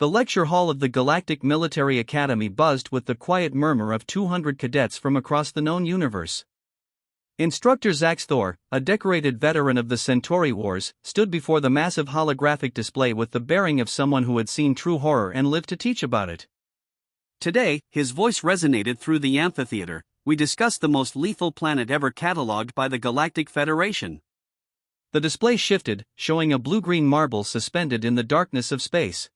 The lecture hall of the Galactic Military Academy buzzed with the quiet murmur of 200 cadets from across the known universe. Instructor Zaxthor, a decorated veteran of the Centauri Wars, stood before the massive holographic display with the bearing of someone who had seen true horror and lived to teach about it. Today, his voice resonated through the amphitheater. We discussed the most lethal planet ever catalogued by the Galactic Federation. The display shifted, showing a blue-green marble suspended in the darkness of space.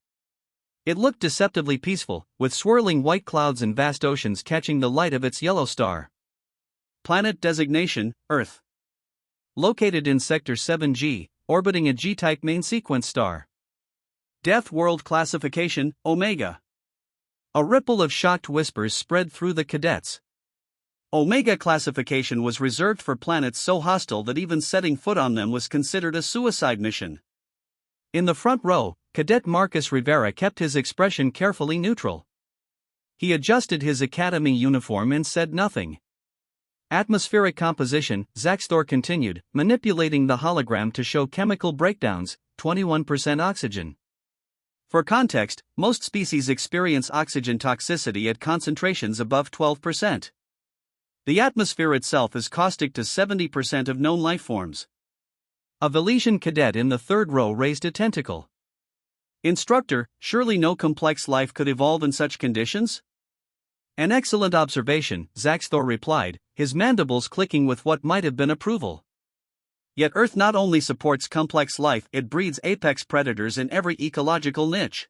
It looked deceptively peaceful, with swirling white clouds and vast oceans catching the light of its yellow star. Planet designation, Earth. Located in Sector 7G, orbiting a G-type main sequence star. Death World Classification, Omega. A ripple of shocked whispers spread through the cadets. Omega classification was reserved for planets so hostile that even setting foot on them was considered a suicide mission. In the front row, Cadet Marcus Rivera kept his expression carefully neutral. He adjusted his academy uniform and said nothing. Atmospheric composition, Zaxthor continued, manipulating the hologram to show chemical breakdowns, 21% oxygen. For context, most species experience oxygen toxicity at concentrations above 12%. The atmosphere itself is caustic to 70% of known lifeforms. A Velesian cadet in the third row raised a tentacle. Instructor, surely no complex life could evolve in such conditions? An excellent observation, Zaxthor replied, his mandibles clicking with what might have been approval. Yet Earth not only supports complex life, it breeds apex predators in every ecological niche.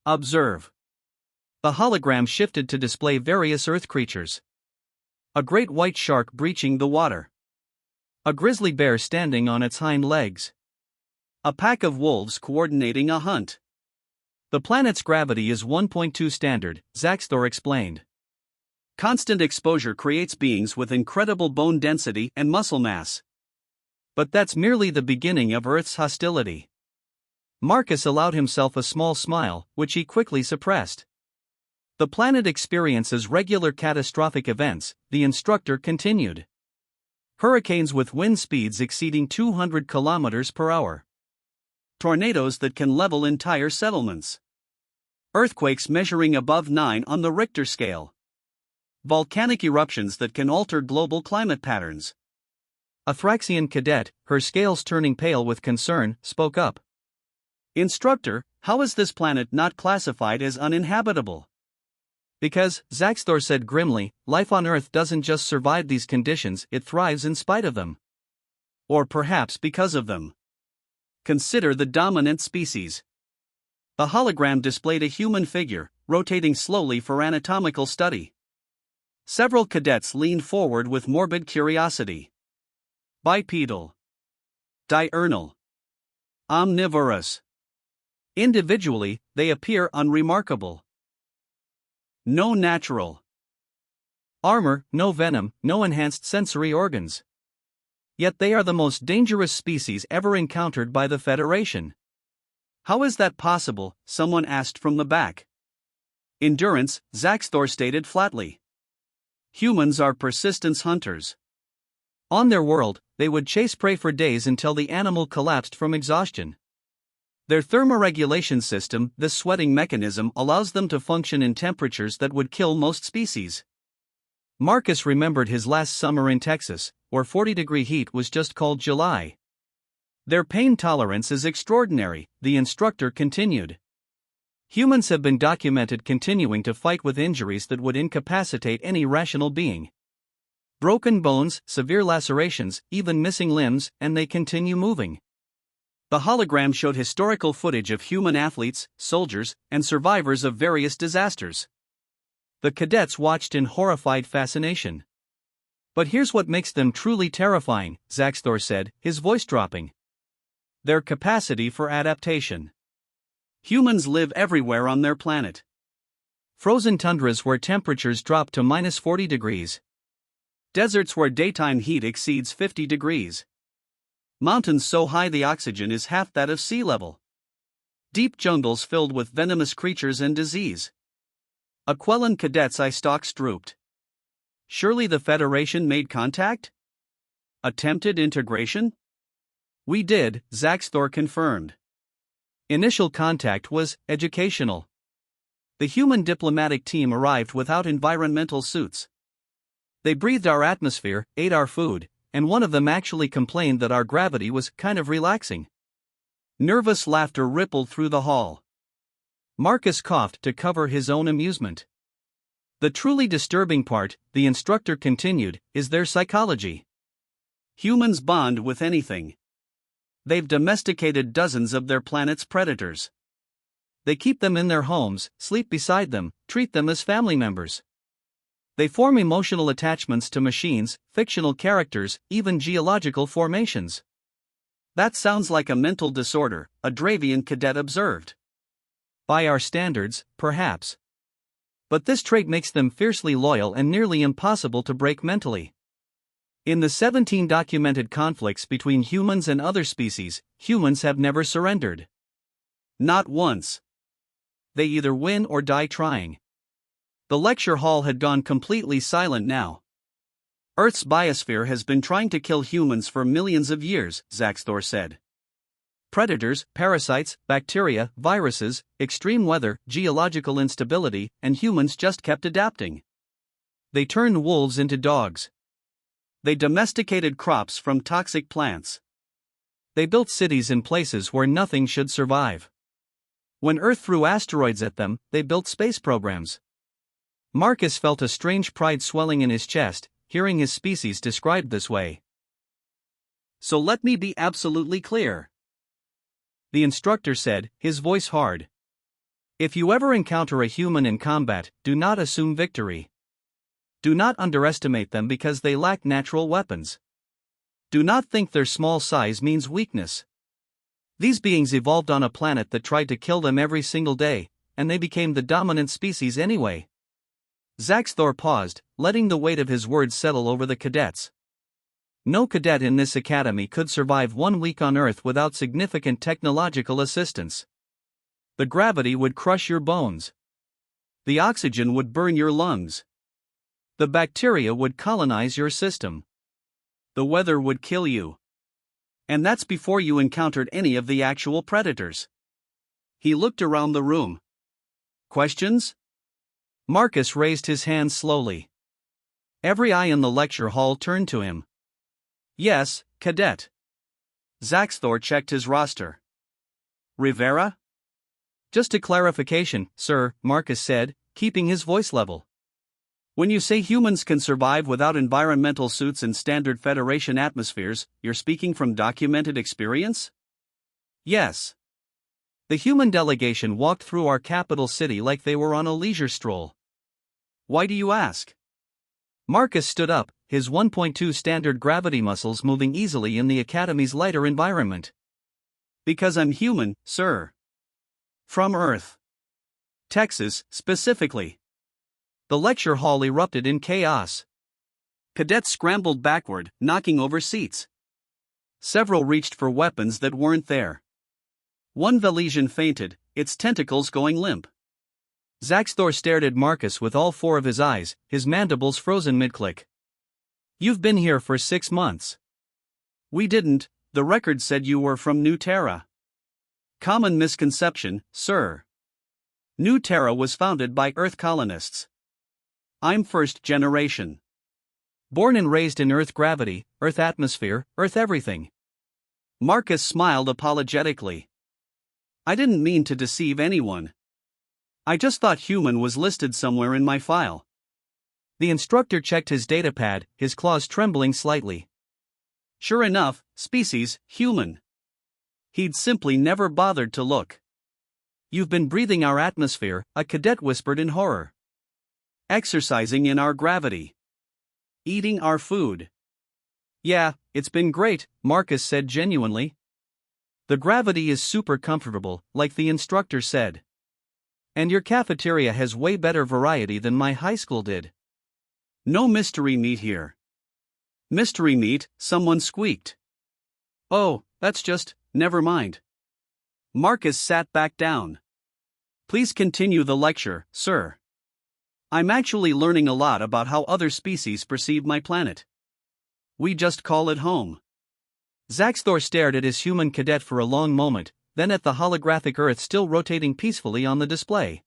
Observe. The hologram shifted to display various Earth creatures. A great white shark breaching the water. A grizzly bear standing on its hind legs. A pack of wolves coordinating a hunt. The planet's gravity is 1.2 standard, Zaxthor explained. Constant exposure creates beings with incredible bone density and muscle mass. But that's merely the beginning of Earth's hostility. Marcus allowed himself a small smile, which he quickly suppressed. The planet experiences regular catastrophic events, the instructor continued. Hurricanes with wind speeds exceeding 200 kilometers per hour. Tornadoes that can level entire settlements. Earthquakes measuring above 9 on the Richter scale. Volcanic eruptions that can alter global climate patterns. A Thraxian cadet, her scales turning pale with concern, spoke up. Instructor, how is this planet not classified as uninhabitable? Because, Zaxthor said grimly, life on Earth doesn't just survive these conditions, it thrives in spite of them. Or perhaps because of them. Consider the dominant species. The hologram displayed a human figure, rotating slowly for anatomical study. Several cadets leaned forward with morbid curiosity. Bipedal. Diurnal. Omnivorous. Individually, they appear unremarkable. No natural armor, no venom, no enhanced sensory organs. Yet they are the most dangerous species ever encountered by the Federation. How is that possible? Someone asked from the back. Endurance, Zaxthor stated flatly. Humans are persistence hunters. On their world, they would chase prey for days until the animal collapsed from exhaustion. Their thermoregulation system, this sweating mechanism, allows them to function in temperatures that would kill most species. Marcus remembered his last summer in Texas, where 40-degree heat was just called July. Their pain tolerance is extraordinary, the instructor continued. Humans have been documented continuing to fight with injuries that would incapacitate any rational being. Broken bones, severe lacerations, even missing limbs, and they continue moving. The hologram showed historical footage of human athletes, soldiers, and survivors of various disasters. The cadets watched in horrified fascination. But here's what makes them truly terrifying, Zaxthor said, his voice dropping. Their capacity for adaptation. Humans live everywhere on their planet. Frozen tundras where temperatures drop to minus 40 degrees. Deserts where daytime heat exceeds 50 degrees. Mountains so high the oxygen is half that of sea level. Deep jungles filled with venomous creatures and disease. Aquelan cadets' eye stalks drooped. Surely the Federation made contact? Attempted integration? We did, Zaxthor confirmed. Initial contact was educational. The human diplomatic team arrived without environmental suits. They breathed our atmosphere, ate our food, and one of them actually complained that our gravity was kind of relaxing. Nervous laughter rippled through the hall. Marcus coughed to cover his own amusement. The truly disturbing part, the instructor continued, is their psychology. Humans bond with anything. They've domesticated dozens of their planet's predators. They keep them in their homes, sleep beside them, treat them as family members. They form emotional attachments to machines, fictional characters, even geological formations. That sounds like a mental disorder, a Dravian cadet observed. By our standards, perhaps. But this trait makes them fiercely loyal and nearly impossible to break mentally. In the 17 documented conflicts between humans and other species, humans have never surrendered. Not once. They either win or die trying. The lecture hall had gone completely silent now. Earth's biosphere has been trying to kill humans for millions of years, Zaxthor said. Predators, parasites, bacteria, viruses, extreme weather, geological instability, and humans just kept adapting. They turned wolves into dogs. They domesticated crops from toxic plants. They built cities in places where nothing should survive. When Earth threw asteroids at them, they built space programs. Marcus felt a strange pride swelling in his chest, hearing his species described this way. So let me be absolutely clear. The instructor said, his voice hard. If you ever encounter a human in combat, do not assume victory. Do not underestimate them because they lack natural weapons. Do not think their small size means weakness. These beings evolved on a planet that tried to kill them every single day, and they became the dominant species anyway. Zaxthor paused, letting the weight of his words settle over the cadets. No cadet in this academy could survive 1 week on Earth without significant technological assistance. The gravity would crush your bones. The oxygen would burn your lungs. The bacteria would colonize your system. The weather would kill you. And that's before you encountered any of the actual predators. He looked around the room. Questions? Marcus raised his hand slowly. Every eye in the lecture hall turned to him. Yes, Cadet. Zaxthor checked his roster. Rivera? Just a clarification, sir, Marcus said, keeping his voice level. When you say humans can survive without environmental suits in standard Federation atmospheres, you're speaking from documented experience? Yes. The human delegation walked through our capital city like they were on a leisure stroll. Why do you ask? Marcus stood up, his 1.2 standard gravity muscles moving easily in the Academy's lighter environment. Because I'm human, sir. From Earth. Texas, specifically. The lecture hall erupted in chaos. Cadets scrambled backward, knocking over seats. Several reached for weapons that weren't there. One Velesian fainted, its tentacles going limp. Zaxthor stared at Marcus with all 4 of his eyes, his mandibles frozen mid-click. You've been here for 6 months. We didn't, the record said you were from New Terra. Common misconception, sir. New Terra was founded by Earth colonists. I'm first generation. Born and raised in Earth gravity, Earth atmosphere, Earth everything. Marcus smiled apologetically. I didn't mean to deceive anyone. I just thought human was listed somewhere in my file. The instructor checked his datapad, his claws trembling slightly. Sure enough, species, human. He'd simply never bothered to look. You've been breathing our atmosphere, a cadet whispered in horror. Exercising in our gravity. Eating our food. Yeah, it's been great, Marcus said genuinely. The gravity is super comfortable, like the instructor said. And your cafeteria has way better variety than my high school did. No mystery meat here. Mystery meat, someone squeaked. Oh, that's just, never mind. Marcus sat back down. Please continue the lecture, sir. I'm actually learning a lot about how other species perceive my planet. We just call it home. Zaxthor stared at his human cadet for a long moment, then at the holographic Earth still rotating peacefully on the display.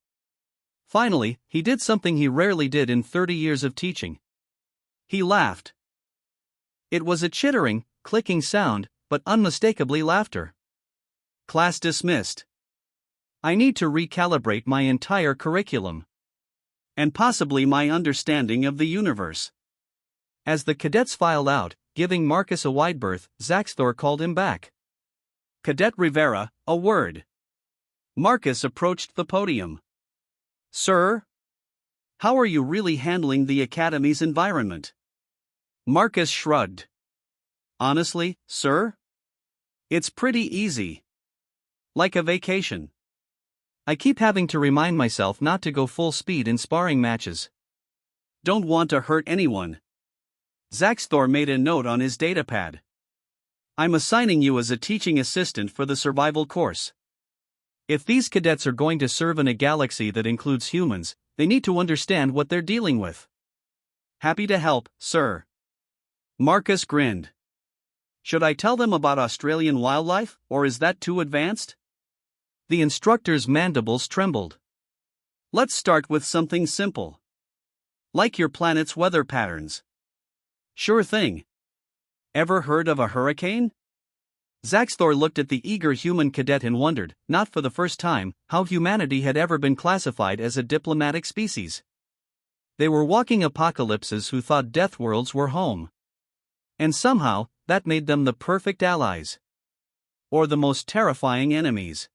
Finally, he did something he rarely did in 30 years of teaching. He laughed. It was a chittering, clicking sound, but unmistakably laughter. Class dismissed. I need to recalibrate my entire curriculum. And possibly my understanding of the universe. As the cadets filed out, giving Marcus a wide berth, Zaxthor called him back. Cadet Rivera, a word. Marcus approached the podium. Sir? How are you really handling the Academy's environment? Marcus shrugged. Honestly, sir? It's pretty easy. Like a vacation. I keep having to remind myself not to go full speed in sparring matches. Don't want to hurt anyone. Zaxthor made a note on his datapad. I'm assigning you as a teaching assistant for the survival course. If these cadets are going to serve in a galaxy that includes humans, they need to understand what they're dealing with. Happy to help, sir. Marcus grinned. Should I tell them about Australian wildlife, or is that too advanced? The instructor's mandibles trembled. Let's start with something simple. Like your planet's weather patterns. Sure thing. Ever heard of a hurricane? Zaxthor looked at the eager human cadet and wondered, not for the first time, how humanity had ever been classified as a diplomatic species. They were walking apocalypses who thought death worlds were home. And somehow, that made them the perfect allies. Or the most terrifying enemies.